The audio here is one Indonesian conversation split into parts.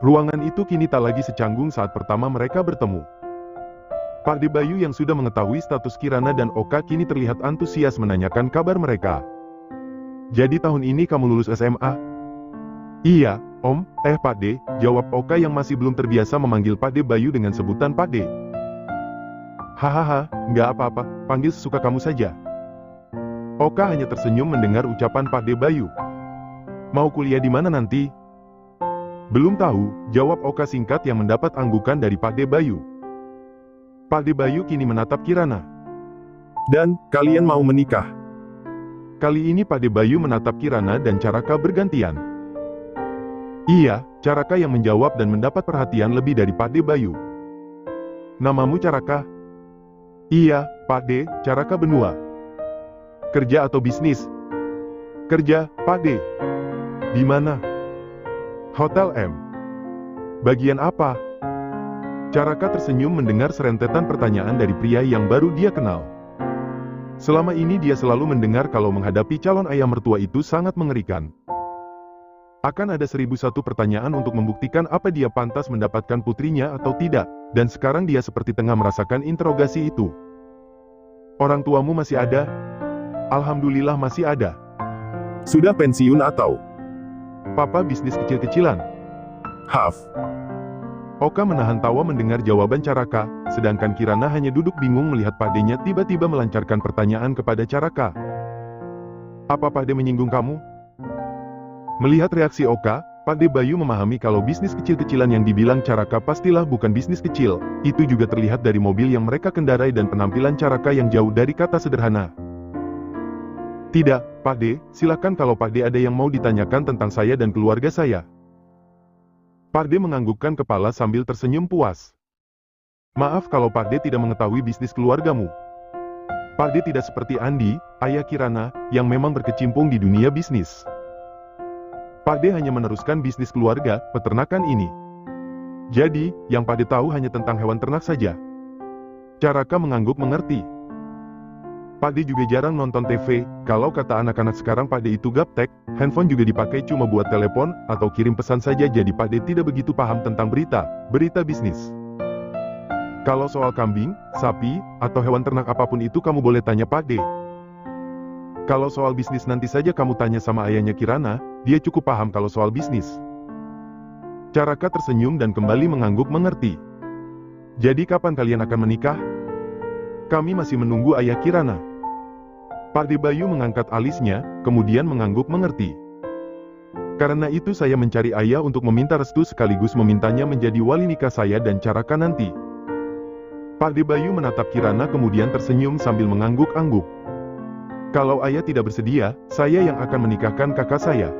Ruangan itu kini tak lagi secanggung saat pertama mereka bertemu. Pak De Bayu yang sudah mengetahui status Kirana dan Oka kini terlihat antusias menanyakan kabar mereka. "Jadi tahun ini kamu lulus SMA?" "Iya, Om." Pak De," jawab Oka yang masih belum terbiasa memanggil Pak De Bayu dengan sebutan Pak De. "Hahaha, nggak apa-apa, panggil sesuka kamu saja." Oka hanya tersenyum mendengar ucapan Pak De Bayu. "Mau kuliah di mana nanti?" "Belum tahu," jawab Oka singkat yang mendapat anggukan dari Pak De Bayu. Pak De Bayu kini menatap Kirana. "Dan, kalian mau menikah?" Kali ini Pak De Bayu menatap Kirana dan Caraka bergantian. "Iya," Caraka yang menjawab dan mendapat perhatian lebih dari Pak De Bayu. "Namamu Caraka?" "Iya, Pak De," Caraka benua. "Kerja atau bisnis?" "Kerja, Pak De." "Di mana?" "Hotel M." "Bagian apa?" Caraka tersenyum mendengar serentetan pertanyaan dari pria yang baru dia kenal. Selama ini dia selalu mendengar kalau menghadapi calon ayah mertua itu sangat mengerikan. Akan ada 1001 pertanyaan untuk membuktikan apa dia pantas mendapatkan putrinya atau tidak, dan sekarang dia seperti tengah merasakan interogasi itu. "Orang tuamu masih ada?" "Alhamdulillah masih ada." "Sudah pensiun atau?" "Papa bisnis kecil-kecilan." "Haf." Oka menahan tawa mendengar jawaban Caraka, sedangkan Kirana hanya duduk bingung melihat Pak De-nya tiba-tiba melancarkan pertanyaan kepada Caraka. "Apa Pak De menyinggung kamu?" Melihat reaksi Oka, Pak De Bayu memahami kalau bisnis kecil-kecilan yang dibilang Caraka pastilah bukan bisnis kecil. Itu juga terlihat dari mobil yang mereka kendarai dan penampilan Caraka yang jauh dari kata sederhana. "Tidak, Pak De, silakan kalau Pak De ada yang mau ditanyakan tentang saya dan keluarga saya." Pak De menganggukkan kepala sambil tersenyum puas. "Maaf kalau Pak De tidak mengetahui bisnis keluargamu. Pak De tidak seperti Andi, ayah Kirana, yang memang berkecimpung di dunia bisnis. Pak De hanya meneruskan bisnis keluarga, peternakan ini. Jadi, yang Pak De tahu hanya tentang hewan ternak saja." Caraka mengangguk mengerti. Pak De juga jarang nonton TV, kalau kata anak-anak sekarang Pak De itu gaptek, handphone juga dipakai cuma buat telepon, atau kirim pesan saja jadi Pak De tidak begitu paham tentang berita bisnis. Kalau soal kambing, sapi, atau hewan ternak apapun itu kamu boleh tanya Pak De. Kalau soal bisnis nanti saja kamu tanya sama ayahnya Kirana, dia cukup paham kalau soal bisnis. Caraka tersenyum dan kembali mengangguk mengerti. "Jadi kapan kalian akan menikah?" "Kami masih menunggu ayah Kirana." Pak De Bayu mengangkat alisnya, kemudian mengangguk mengerti. "Karena itu saya mencari ayah untuk meminta restu sekaligus memintanya menjadi wali nikah saya dan Caraka nanti." Pak De Bayu menatap Kirana kemudian tersenyum sambil mengangguk-angguk. "Kalau ayah tidak bersedia, saya yang akan menikahkan kakak saya."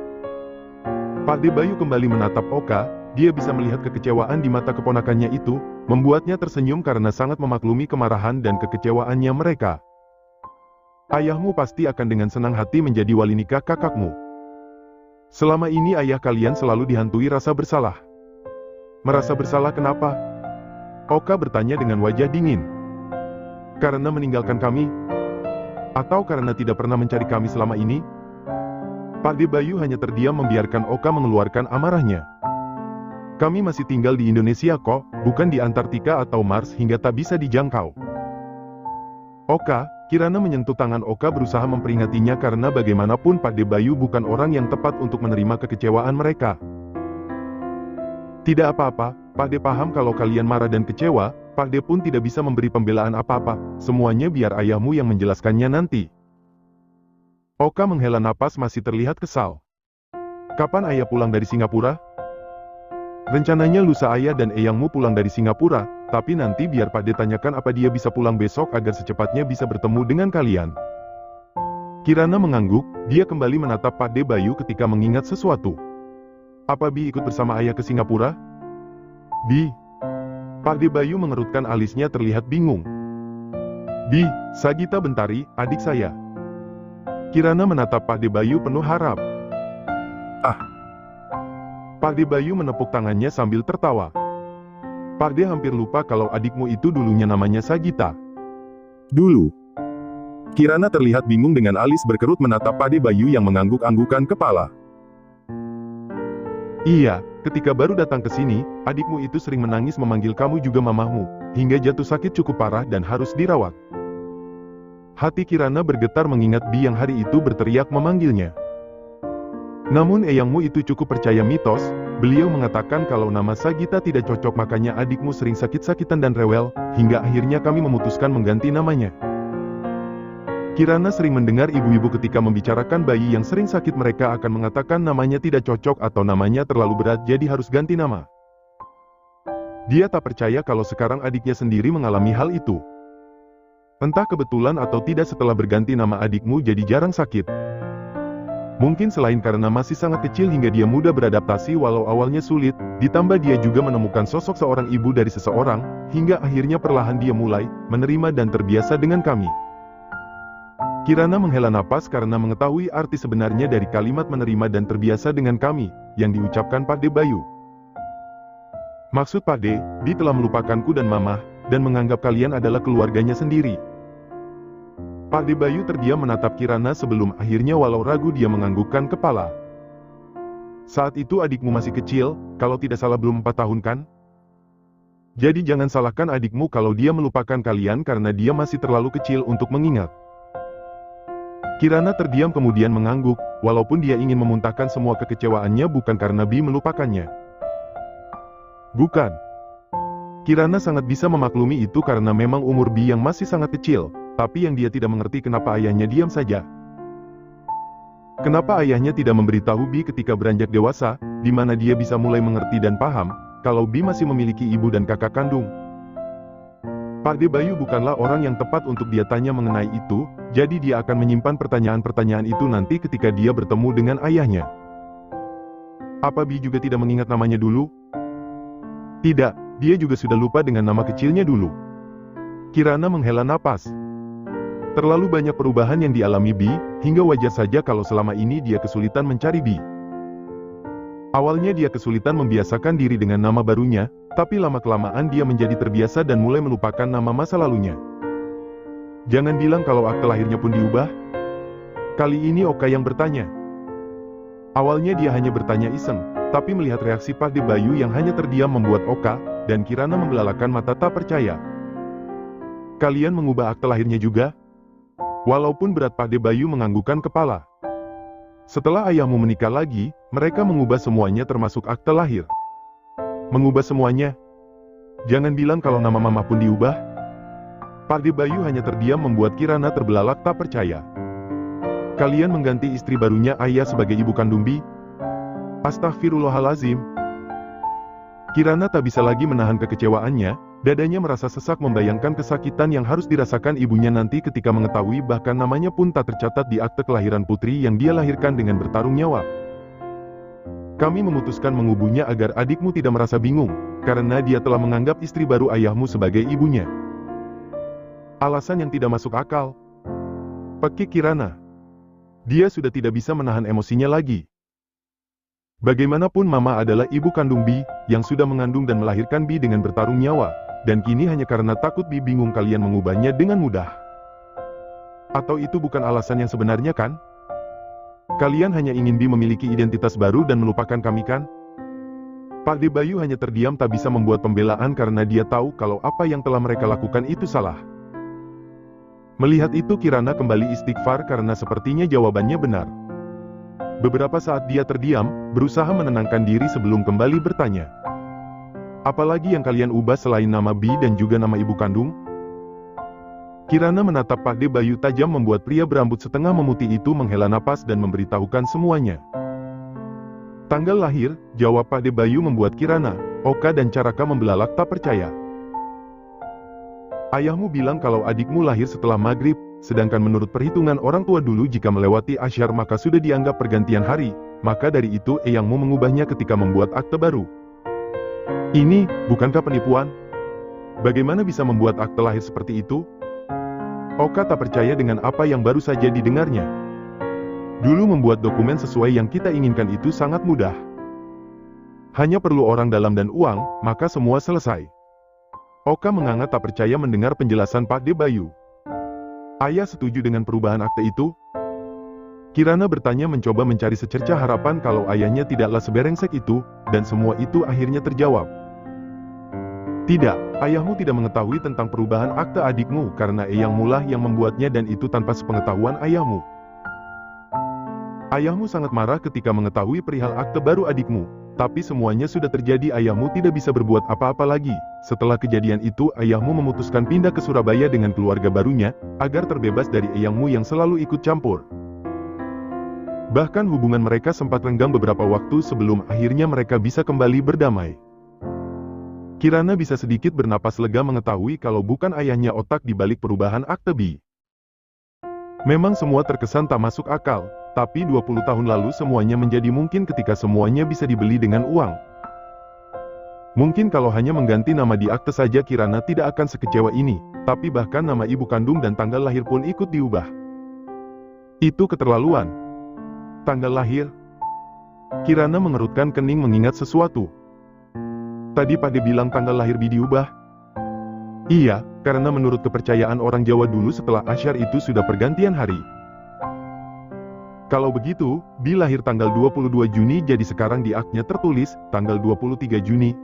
Pak De Bayu kembali menatap Oka, dia bisa melihat kekecewaan di mata keponakannya itu, membuatnya tersenyum karena sangat memaklumi kemarahan dan kekecewaannya mereka. "Ayahmu pasti akan dengan senang hati menjadi wali nikah kakakmu. Selama ini ayah kalian selalu dihantui rasa bersalah." "Merasa bersalah kenapa?" Oka bertanya dengan wajah dingin. "Karena meninggalkan kami? Atau karena tidak pernah mencari kami selama ini?" Pak De Bayu hanya terdiam membiarkan Oka mengeluarkan amarahnya. "Kami masih tinggal di Indonesia kok, bukan di Antartika atau Mars hingga tak bisa dijangkau." "Oka," Kirana menyentuh tangan Oka berusaha memperingatinya karena bagaimanapun Pak De Bayu bukan orang yang tepat untuk menerima kekecewaan mereka. "Tidak apa-apa, Pak De paham kalau kalian marah dan kecewa, Pak De pun tidak bisa memberi pembelaan apa-apa, semuanya biar ayahmu yang menjelaskannya nanti." Oka menghela napas masih terlihat kesal. "Kapan ayah pulang dari Singapura?" "Rencananya lusa ayah dan eyangmu pulang dari Singapura, tapi nanti biar Pak De tanyakan apa dia bisa pulang besok agar secepatnya bisa bertemu dengan kalian." Kirana mengangguk, dia kembali menatap Pak De Bayu ketika mengingat sesuatu. "Apa Bi ikut bersama ayah ke Singapura?" "Bi?" Pak De Bayu mengerutkan alisnya terlihat bingung. "Bi, Sagita Bentari, adik saya." Kirana menatap Pak De Bayu penuh harap. "Ah." Pak De Bayu menepuk tangannya sambil tertawa. "Pak De hampir lupa kalau adikmu itu dulunya namanya Sagita." "Dulu?" Kirana terlihat bingung dengan alis berkerut menatap Pak De Bayu yang mengangguk-anggukan kepala. "Iya, Ketika baru datang ke sini, adikmu itu sering menangis memanggil kamu juga mamahmu, hingga jatuh sakit cukup parah dan harus dirawat. Hati Kirana bergetar mengingat Bi yang hari itu berteriak memanggilnya. Namun eyangmu itu cukup percaya mitos, beliau mengatakan kalau nama Sagita tidak cocok makanya adikmu sering sakit-sakitan dan rewel, hingga akhirnya kami memutuskan mengganti namanya. Kirana sering mendengar ibu-ibu ketika membicarakan bayi yang sering sakit mereka akan mengatakan namanya tidak cocok atau namanya terlalu berat jadi harus ganti nama. Dia tak percaya kalau sekarang adiknya sendiri mengalami hal itu. Entah kebetulan atau tidak setelah berganti nama adikmu jadi jarang sakit. Mungkin selain karena masih sangat kecil hingga dia mudah beradaptasi walau awalnya sulit, ditambah dia juga menemukan sosok seorang ibu dari seseorang, hingga akhirnya perlahan dia mulai menerima dan terbiasa dengan kami. Kirana menghela napas karena mengetahui arti sebenarnya dari kalimat menerima dan terbiasa dengan kami, yang diucapkan Pak De Bayu. Maksud Pak De, Bi telah melupakanku dan Mamah, dan menganggap kalian adalah keluarganya sendiri. Pak De Bayu terdiam menatap Kirana sebelum akhirnya walau ragu dia menganggukkan kepala. Saat itu adikmu masih kecil, kalau tidak salah belum 4 tahun kan? Jadi jangan salahkan adikmu kalau dia melupakan kalian karena dia masih terlalu kecil untuk mengingat. Kirana terdiam kemudian mengangguk, walaupun dia ingin memuntahkan semua kekecewaannya bukan karena Bi melupakannya. Bukan. Kirana sangat bisa memaklumi itu karena memang umur Bi yang masih sangat kecil, tapi yang dia tidak mengerti kenapa ayahnya diam saja. Kenapa ayahnya tidak memberitahu Bi ketika beranjak dewasa, di mana dia bisa mulai mengerti dan paham, kalau Bi masih memiliki ibu dan kakak kandung. Pak De Bayu bukanlah orang yang tepat untuk dia tanya mengenai itu, jadi dia akan menyimpan pertanyaan-pertanyaan itu nanti ketika dia bertemu dengan ayahnya. Apa Bi juga tidak mengingat namanya dulu? Tidak, dia juga sudah lupa dengan nama kecilnya dulu. Kirana menghela napas. Terlalu banyak perubahan yang dialami Bi, hingga wajar saja kalau selama ini dia kesulitan mencari Bi. Awalnya dia kesulitan membiasakan diri dengan nama barunya, tapi lama-kelamaan dia menjadi terbiasa dan mulai melupakan nama masa lalunya. Jangan bilang kalau akte lahirnya pun diubah. Kali ini Oka yang bertanya. Awalnya dia hanya bertanya iseng, tapi melihat reaksi Pak De Bayu yang hanya terdiam membuat Oka dan Kirana membelalakan mata tak percaya. Kalian mengubah akte lahirnya juga? Walaupun berat Pak De Bayu menganggukkan kepala. Setelah ayahmu menikah lagi, mereka mengubah semuanya termasuk akte lahir. Mengubah semuanya? Jangan bilang kalau nama mama pun diubah. Pak De Bayu hanya terdiam membuat Kirana terbelalak tak percaya. Kalian mengganti istri barunya ayah sebagai ibu kandung Bi? Astagfirullahalazim. Kirana tak bisa lagi menahan kekecewaannya, dadanya merasa sesak membayangkan kesakitan yang harus dirasakan ibunya nanti ketika mengetahui bahkan namanya pun tak tercatat di akte kelahiran putri yang dia lahirkan dengan bertarung nyawa. Kami memutuskan mengubahnya agar adikmu tidak merasa bingung, karena dia telah menganggap istri baru ayahmu sebagai ibunya. Alasan yang tidak masuk akal. Pekik Kirana. Dia sudah tidak bisa menahan emosinya lagi. Bagaimanapun Mama adalah ibu kandung Bi, yang sudah mengandung dan melahirkan Bi dengan bertarung nyawa, dan kini hanya karena takut Bi bingung kalian mengubahnya dengan mudah. Atau itu bukan alasan yang sebenarnya kan? Kalian hanya ingin Bi memiliki identitas baru dan melupakan kami kan? Pak De Bayu hanya terdiam tak bisa membuat pembelaan karena dia tahu kalau apa yang telah mereka lakukan itu salah. Melihat itu Kirana kembali istighfar karena sepertinya jawabannya benar. Beberapa saat dia terdiam, berusaha menenangkan diri sebelum kembali bertanya. Apalagi yang kalian ubah selain nama Bi dan juga nama ibu kandung? Kirana menatap Pak De Bayu tajam membuat pria berambut setengah memutih itu menghela napas dan memberitahukan semuanya. Tanggal lahir, jawab Pak De Bayu membuat Kirana, Oka dan Caraka membelalak tak percaya. Ayahmu bilang kalau adikmu lahir setelah maghrib, sedangkan menurut perhitungan orang tua dulu jika melewati asyar maka sudah dianggap pergantian hari, maka dari itu eyangmu mengubahnya ketika membuat akte baru. Ini, bukankah penipuan? Bagaimana bisa membuat akte lahir seperti itu? Oka tak percaya dengan apa yang baru saja didengarnya. Dulu membuat dokumen sesuai yang kita inginkan itu sangat mudah. Hanya perlu orang dalam dan uang, maka semua selesai. Oka menganga tak percaya mendengar penjelasan Pak De Bayu. Ayah setuju dengan perubahan akte itu? Kirana bertanya mencoba mencari secercah harapan kalau ayahnya tidaklah seberengsek itu, dan semua itu akhirnya terjawab. Tidak, ayahmu tidak mengetahui tentang perubahan akte adikmu karena eyangmu lah yang membuatnya dan itu tanpa sepengetahuan ayahmu. Ayahmu sangat marah ketika mengetahui perihal akte baru adikmu, tapi semuanya sudah terjadi, ayahmu tidak bisa berbuat apa-apa lagi. Setelah kejadian itu, ayahmu memutuskan pindah ke Surabaya dengan keluarga barunya, agar terbebas dari eyangmu yang selalu ikut campur. Bahkan hubungan mereka sempat renggang beberapa waktu sebelum akhirnya mereka bisa kembali berdamai. Kirana bisa sedikit bernapas lega mengetahui kalau bukan ayahnya otak di balik perubahan akte B. Memang semua terkesan tak masuk akal, tapi 20 tahun lalu semuanya menjadi mungkin ketika semuanya bisa dibeli dengan uang. Mungkin kalau hanya mengganti nama di akte saja Kirana tidak akan sekecewa ini, tapi bahkan nama ibu kandung dan tanggal lahir pun ikut diubah. Itu keterlaluan. Tanggal lahir? Kirana mengerutkan kening mengingat sesuatu. Tadi Pak De bilang tanggal lahir Bi diubah. Iya, karena menurut kepercayaan orang Jawa dulu setelah Asyar itu sudah pergantian hari. Kalau begitu, Bi lahir tanggal 22 Juni jadi sekarang di aknya tertulis, tanggal 23 Juni.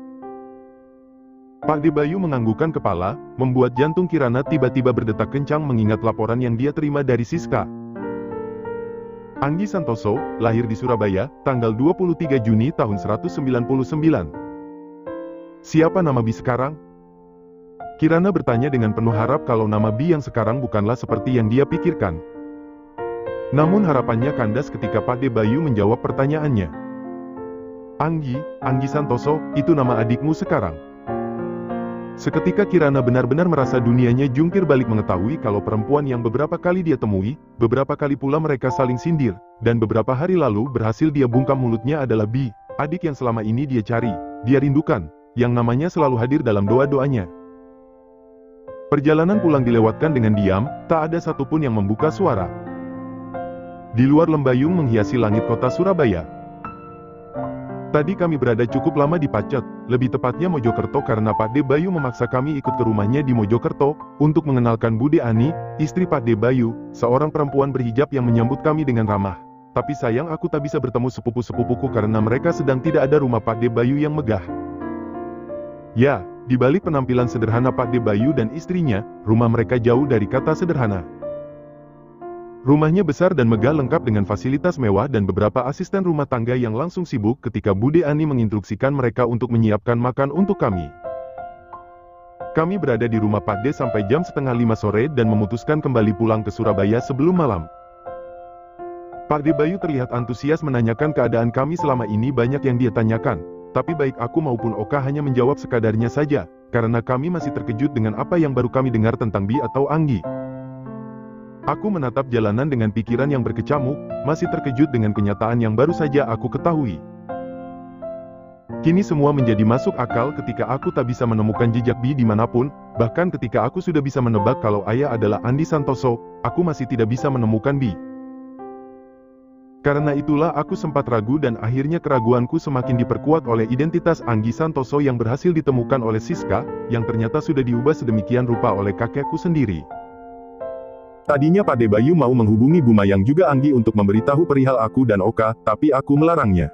Pak De Bayu menganggukkan kepala, membuat jantung Kirana tiba-tiba berdetak kencang mengingat laporan yang dia terima dari Siska. Anggi Santoso, lahir di Surabaya, tanggal 23 Juni tahun 1999. Siapa nama Bi sekarang? Kirana bertanya dengan penuh harap kalau nama Bi yang sekarang bukanlah seperti yang dia pikirkan. Namun harapannya kandas ketika Pak De Bayu menjawab pertanyaannya. Anggi Santoso, itu nama adikmu sekarang. Seketika Kirana benar-benar merasa dunianya jungkir balik mengetahui kalau perempuan yang beberapa kali dia temui, beberapa kali pula mereka saling sindir, dan beberapa hari lalu berhasil dia bungkam mulutnya adalah Bi, adik yang selama ini dia cari, dia rindukan, yang namanya selalu hadir dalam doa-doanya. Perjalanan pulang dilewatkan dengan diam, tak ada satupun yang membuka suara. Di luar lembayung menghiasi langit kota Surabaya. Tadi kami berada cukup lama di Pacet, lebih tepatnya Mojokerto karena Pak De Bayu memaksa kami ikut ke rumahnya di Mojokerto, untuk mengenalkan Bude Ani, istri Pak De Bayu, seorang perempuan berhijab yang menyambut kami dengan ramah. Tapi sayang aku tak bisa bertemu sepupu-sepupuku karena mereka sedang tidak ada rumah Pak De Bayu yang megah. Ya, di balik penampilan sederhana Pak De Bayu dan istrinya, rumah mereka jauh dari kata sederhana. Rumahnya besar dan megah lengkap dengan fasilitas mewah dan beberapa asisten rumah tangga yang langsung sibuk ketika Bude Ani menginstruksikan mereka untuk menyiapkan makan untuk kami. Kami berada di rumah Pak De sampai jam 4:30 sore dan memutuskan kembali pulang ke Surabaya sebelum malam. Pak De Bayu terlihat antusias menanyakan keadaan kami selama ini, banyak yang dia tanyakan. Tapi baik aku maupun Oka hanya menjawab sekadarnya saja, karena kami masih terkejut dengan apa yang baru kami dengar tentang Bi atau Anggi. Aku menatap jalanan dengan pikiran yang berkecamuk, masih terkejut dengan kenyataan yang baru saja aku ketahui. Kini semua menjadi masuk akal ketika aku tak bisa menemukan jejak Bi dimanapun, bahkan ketika aku sudah bisa menebak kalau ayah adalah Andi Santoso, aku masih tidak bisa menemukan Bi. Karena itulah aku sempat ragu dan akhirnya keraguanku semakin diperkuat oleh identitas Anggi Santoso yang berhasil ditemukan oleh Siska, yang ternyata sudah diubah sedemikian rupa oleh kakekku sendiri. Tadinya Pak De Bayu mau menghubungi Bu Mayang juga Anggi untuk memberitahu perihal aku dan Oka, tapi aku melarangnya.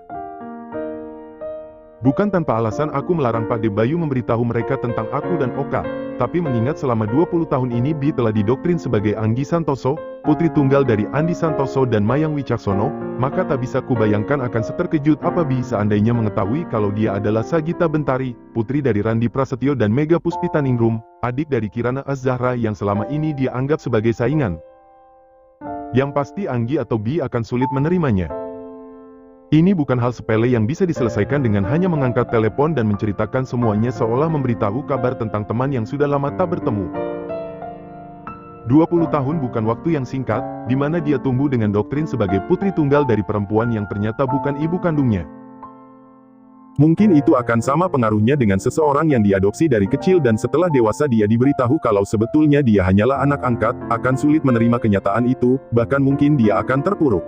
Bukan tanpa alasan aku melarang Pak De Bayu memberitahu mereka tentang aku dan Oka, tapi mengingat selama 20 tahun ini Bi telah didoktrin sebagai Anggi Santoso, putri tunggal dari Andi Santoso dan Mayang Wicaksono, maka tak bisa kubayangkan akan seterkejut apa Bi seandainya mengetahui kalau dia adalah Sagita Bentari, putri dari Randi Prasetyo dan Mega Puspitaningrum, adik dari Kirana Az-Zahra yang selama ini dia anggap sebagai saingan. Yang pasti Anggi atau Bi akan sulit menerimanya. Ini bukan hal sepele yang bisa diselesaikan dengan hanya mengangkat telepon dan menceritakan semuanya seolah memberitahu kabar tentang teman yang sudah lama tak bertemu. 20 tahun bukan waktu yang singkat, di mana dia tumbuh dengan doktrin sebagai putri tunggal dari perempuan yang ternyata bukan ibu kandungnya. Mungkin itu akan sama pengaruhnya dengan seseorang yang diadopsi dari kecil dan setelah dewasa dia diberitahu kalau sebetulnya dia hanyalah anak angkat, akan sulit menerima kenyataan itu, bahkan mungkin dia akan terpuruk.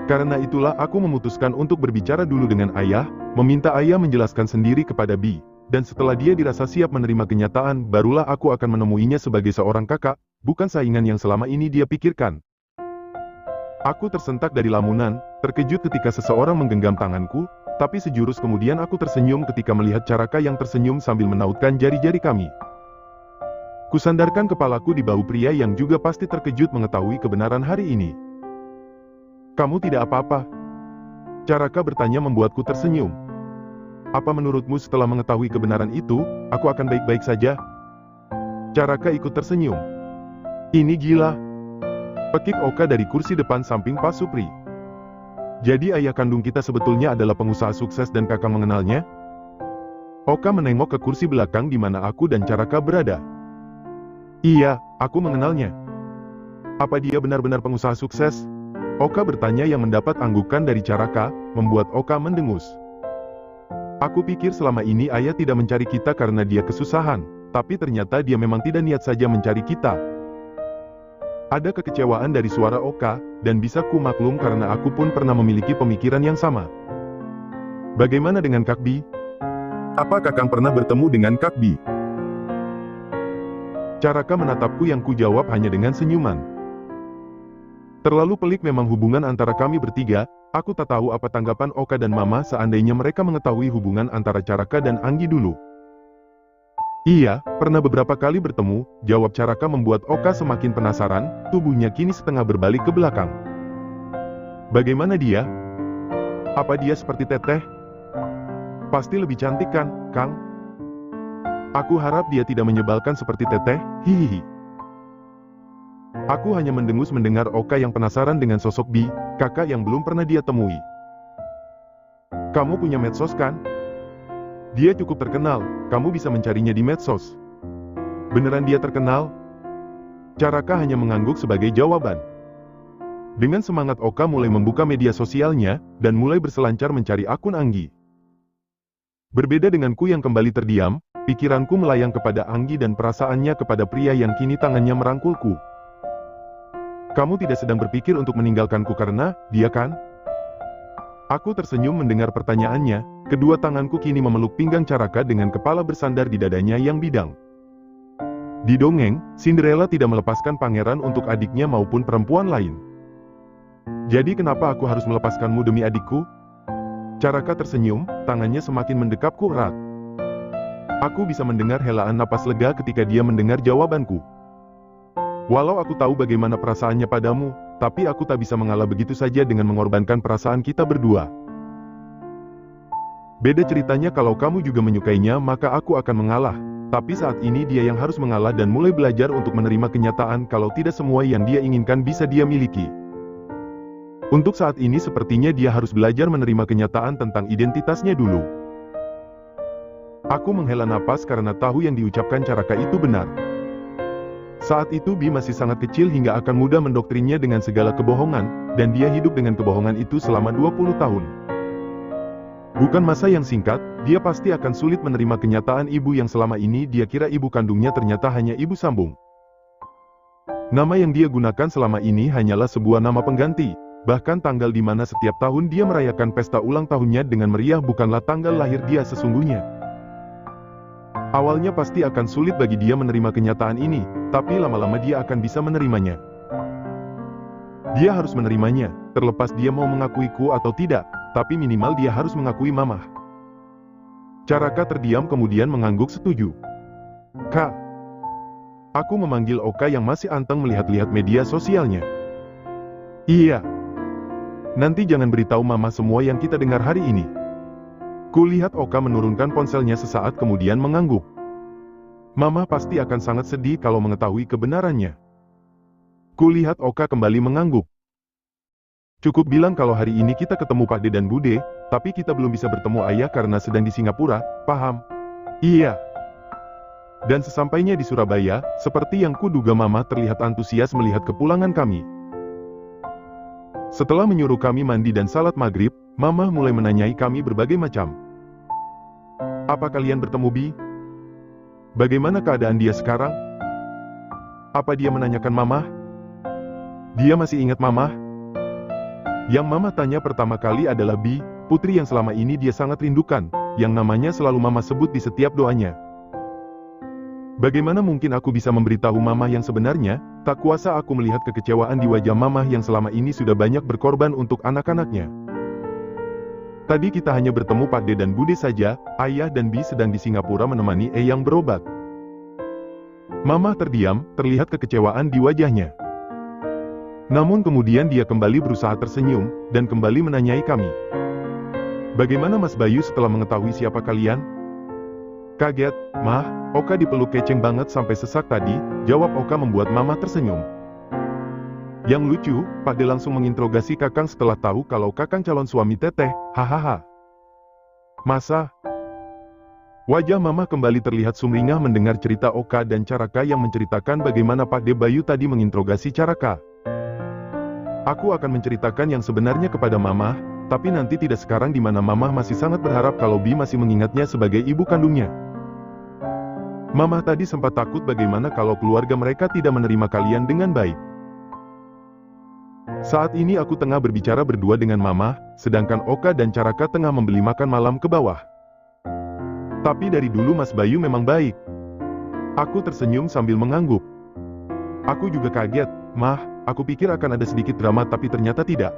Karena itulah aku memutuskan untuk berbicara dulu dengan ayah, meminta ayah menjelaskan sendiri kepada Bi, dan setelah dia dirasa siap menerima kenyataan, barulah aku akan menemuinya sebagai seorang kakak, bukan saingan yang selama ini dia pikirkan. Aku tersentak dari lamunan, terkejut ketika seseorang menggenggam tanganku, tapi sejurus kemudian aku tersenyum ketika melihat Caraka yang tersenyum sambil menautkan jari-jari kami. Kusandarkan kepalaku di bahu pria yang juga pasti terkejut mengetahui kebenaran hari ini. "Kamu tidak apa-apa?" Caraka bertanya membuatku tersenyum. "Apa menurutmu setelah mengetahui kebenaran itu, aku akan baik-baik saja?" Caraka ikut tersenyum. "Ini gila," pekik Oka dari kursi depan samping Pak Supri. "Jadi ayah kandung kita sebetulnya adalah pengusaha sukses dan kakak mengenalnya?" Oka menengok ke kursi belakang di mana aku dan Caraka berada. "Iya, aku mengenalnya." "Apa dia benar-benar pengusaha sukses?" Oka bertanya yang mendapat anggukan dari Caraka, membuat Oka mendengus. "Aku pikir selama ini ayah tidak mencari kita karena dia kesusahan, tapi ternyata dia memang tidak niat saja mencari kita." Ada kekecewaan dari suara Oka, dan bisa ku maklum karena aku pun pernah memiliki pemikiran yang sama. "Bagaimana dengan Kak Bi? Apa Kakang pernah bertemu dengan Kak Bi?" Caraka menatapku yang ku jawab hanya dengan senyuman. Terlalu pelik memang hubungan antara kami bertiga, aku tak tahu apa tanggapan Oka dan Mama seandainya mereka mengetahui hubungan antara Caraka dan Anggi dulu. "Iya, pernah beberapa kali bertemu," jawab Caraka membuat Oka semakin penasaran, tubuhnya kini setengah berbalik ke belakang. "Bagaimana dia? Apa dia seperti Teteh? Pasti lebih cantik kan, Kang? Aku harap dia tidak menyebalkan seperti Teteh, hihihi." Aku hanya mendengus mendengar Oka yang penasaran dengan sosok Bi, kakak yang belum pernah dia temui. "Kamu punya medsos kan? Dia cukup terkenal, kamu bisa mencarinya di medsos." "Beneran dia terkenal?" Caraka hanya mengangguk sebagai jawaban. Dengan semangat Oka mulai membuka media sosialnya, dan mulai berselancar mencari akun Anggi. Berbeda denganku yang kembali terdiam, pikiranku melayang kepada Anggi dan perasaannya kepada pria yang kini tangannya merangkulku. "Kamu tidak sedang berpikir untuk meninggalkanku karena dia kan?" Aku tersenyum mendengar pertanyaannya, kedua tanganku kini memeluk pinggang Caraka dengan kepala bersandar di dadanya yang bidang. Di dongeng, Cinderella tidak melepaskan pangeran untuk adiknya maupun perempuan lain. "Jadi kenapa aku harus melepaskanmu demi adikku?" Caraka tersenyum, tangannya semakin mendekapku erat. Aku bisa mendengar helaan napas lega ketika dia mendengar jawabanku. "Walau aku tahu bagaimana perasaannya padamu, tapi aku tak bisa mengalah begitu saja dengan mengorbankan perasaan kita berdua. Beda ceritanya kalau kamu juga menyukainya maka aku akan mengalah, tapi saat ini dia yang harus mengalah dan mulai belajar untuk menerima kenyataan kalau tidak semua yang dia inginkan bisa dia miliki. Untuk saat ini sepertinya dia harus belajar menerima kenyataan tentang identitasnya dulu." Aku menghela napas karena tahu yang diucapkan Caraka itu benar. Saat itu Bi masih sangat kecil hingga akan mudah mendoktrinnya dengan segala kebohongan, dan dia hidup dengan kebohongan itu selama 20 tahun. Bukan masa yang singkat, dia pasti akan sulit menerima kenyataan ibu yang selama ini dia kira ibu kandungnya ternyata hanya ibu sambung. Nama yang dia gunakan selama ini hanyalah sebuah nama pengganti, bahkan tanggal di mana setiap tahun dia merayakan pesta ulang tahunnya dengan meriah bukanlah tanggal lahir dia sesungguhnya. Awalnya pasti akan sulit bagi dia menerima kenyataan ini, tapi lama-lama dia akan bisa menerimanya. Dia harus menerimanya, terlepas dia mau mengakuiku atau tidak, tapi minimal dia harus mengakui Mamah. Caraka terdiam kemudian mengangguk setuju. "Kak." Aku memanggil Oka yang masih anteng melihat-lihat media sosialnya. "Iya. Nanti jangan beritahu Mama semua yang kita dengar hari ini." Kulihat Oka menurunkan ponselnya sesaat kemudian mengangguk. "Mama pasti akan sangat sedih kalau mengetahui kebenarannya." Kulihat Oka kembali mengangguk. "Cukup bilang kalau hari ini kita ketemu Pak De dan Bude, tapi kita belum bisa bertemu ayah karena sedang di Singapura, paham?" "Iya." Dan sesampainya di Surabaya, seperti yang kuduga Mama terlihat antusias melihat kepulangan kami. Setelah menyuruh kami mandi dan salat maghrib, Mama mulai menanyai kami berbagai macam. "Apa kalian bertemu Bi? Bagaimana keadaan dia sekarang? Apa dia menanyakan Mama? Dia masih ingat Mama?" Yang Mama tanya pertama kali adalah Bi, putri yang selama ini dia sangat rindukan, yang namanya selalu Mama sebut di setiap doanya. Bagaimana mungkin aku bisa memberitahu Mama yang sebenarnya? Tak kuasa aku melihat kekecewaan di wajah Mama yang selama ini sudah banyak berkorban untuk anak-anaknya. Tadi kita hanya bertemu Pak D dan Bude saja, Ayah dan Bi sedang di Singapura menemani Eyang berobat. Mama terdiam, terlihat kekecewaan di wajahnya. Namun kemudian dia kembali berusaha tersenyum, dan kembali menanyai kami. Bagaimana Mas Bayu setelah mengetahui siapa kalian? Kaget, Mah, Oka dipeluk keceng banget sampai sesak tadi, jawab Oka membuat Mama tersenyum. Yang lucu, Pak D langsung menginterogasi Kakang setelah tahu kalau Kakang calon suami Teteh, hahaha. Masa? Wajah Mama kembali terlihat sumringah mendengar cerita Oka dan Caraka yang menceritakan bagaimana Pak D Bayu tadi menginterogasi Caraka. Aku akan menceritakan yang sebenarnya kepada Mama, tapi nanti tidak sekarang di mana Mama masih sangat berharap kalau Bi masih mengingatnya sebagai ibu kandungnya. Mama tadi sempat takut bagaimana kalau keluarga mereka tidak menerima kalian dengan baik. Saat ini aku tengah berbicara berdua dengan Mama, sedangkan Oka dan Caraka tengah membeli makan malam ke bawah. Tapi dari dulu Mas Bayu memang baik. Aku tersenyum sambil mengangguk. Aku juga kaget, Mah, aku pikir akan ada sedikit drama tapi ternyata tidak.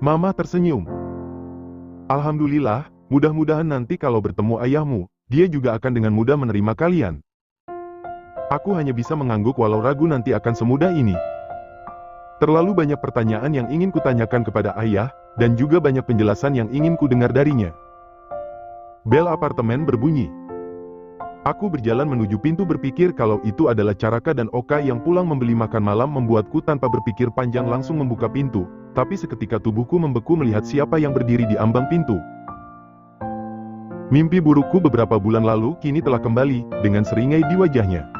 Mama tersenyum. Alhamdulillah, mudah-mudahan nanti kalau bertemu ayahmu, dia juga akan dengan mudah menerima kalian. Aku hanya bisa mengangguk walau ragu nanti akan semudah ini. Terlalu banyak pertanyaan yang ingin kutanyakan kepada ayah, dan juga banyak penjelasan yang ingin ku dengar darinya. Bel apartemen berbunyi. Aku berjalan menuju pintu berpikir kalau itu adalah Caraka dan Oka yang pulang membeli makan malam membuatku tanpa berpikir panjang langsung membuka pintu, tapi seketika tubuhku membeku melihat siapa yang berdiri di ambang pintu. Mimpi burukku beberapa bulan lalu kini telah kembali, dengan seringai di wajahnya.